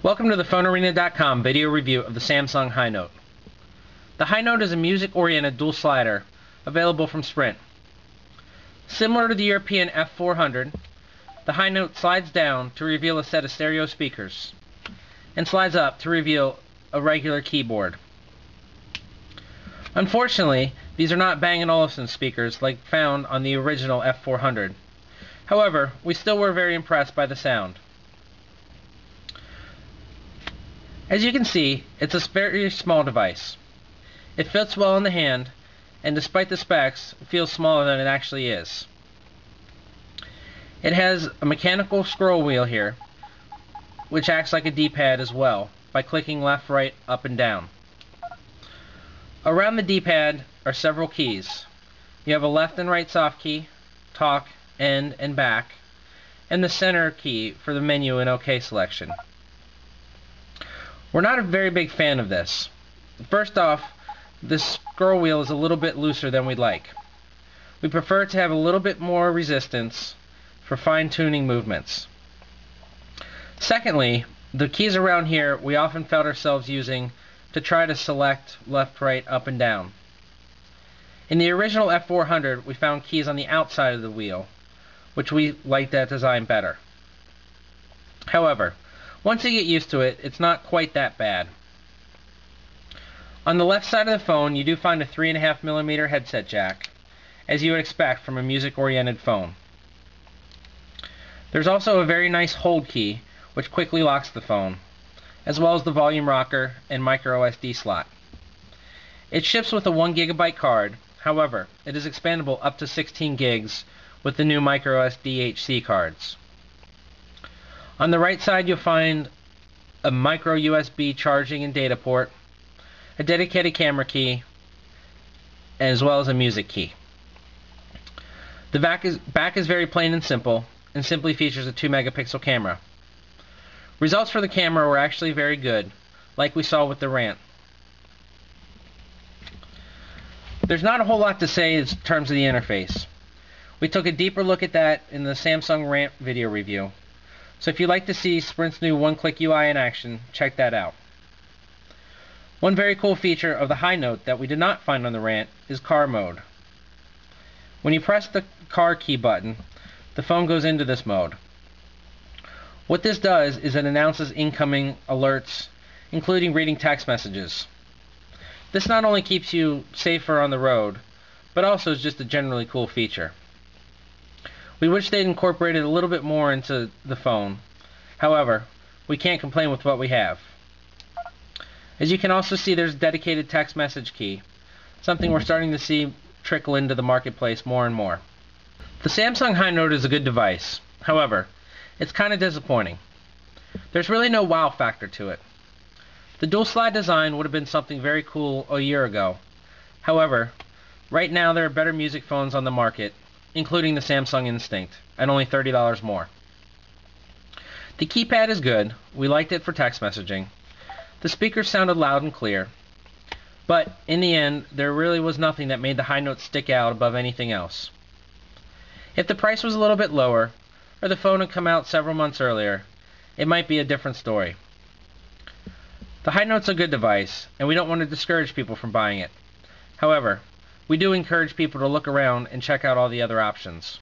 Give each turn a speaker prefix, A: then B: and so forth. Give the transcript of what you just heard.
A: Welcome to the PhoneArena.com video review of the Samsung Highnote. The Highnote is a music-oriented dual slider available from Sprint. Similar to the European F400, the Highnote slides down to reveal a set of stereo speakers and slides up to reveal a regular keyboard. Unfortunately, these are not Bang & Olufsen speakers like found on the original F400. However, we still were very impressed by the sound. As you can see, it's a very small device. It fits well in the hand, and despite the specs, it feels smaller than it actually is. It has a mechanical scroll wheel here, which acts like a D-pad as well, by clicking left, right, up, and down. Around the D-pad are several keys. You have a left and right soft key, talk, end, and back, and the center key for the menu and OK selection. We're not a very big fan of this. First off, this scroll wheel is a little bit looser than we'd like. We prefer to have a little bit more resistance for fine-tuning movements. Secondly, the keys around here we often felt ourselves using to try to select left, right, up, and down. In the original F400, we found keys on the outside of the wheel, which we liked that design better. However, once you get used to it, it's not quite that bad. On the left side of the phone, you do find a 3.5mm headset jack, as you would expect from a music-oriented phone. There's also a very nice hold key, which quickly locks the phone, as well as the volume rocker and micro SD slot. It ships with a 1GB card, however, it is expandable up to 16 gigs with the new micro SD HC cards. On the right side, you'll find a micro USB charging and data port, a dedicated camera key, as well as a music key. The back is very plain and simple, and simply features a 2-megapixel camera. Results for the camera were actually very good, like we saw with the Rant. There's not a whole lot to say in terms of the interface. We took a deeper look at that in the Samsung Rant video review. So if you'd like to see Sprint's new one-click UI in action, check that out. One very cool feature of the Highnote that we did not find on the Rant is car mode. When you press the car key button, the phone goes into this mode. What this does is it announces incoming alerts, including reading text messages. This not only keeps you safer on the road, but also is just a generally cool feature. We wish they'd incorporated a little bit more into the phone. However, we can't complain with what we have. As you can also see, there's a dedicated text message key, something we're starting to see trickle into the marketplace more and more. The Samsung Highnote is a good device. However, it's kind of disappointing. There's really no wow factor to it. The dual slide design would have been something very cool a year ago. However, right now there are better music phones on the market, including the Samsung Instinct, at only $30 more. The keypad is good. We liked it for text messaging. The speakers sounded loud and clear. But in the end, there really was nothing that made the Highnote stick out above anything else. If the price was a little bit lower, or the phone had come out several months earlier, it might be a different story. The Highnote's a good device, and we don't want to discourage people from buying it. However, we do encourage people to look around and check out all the other options.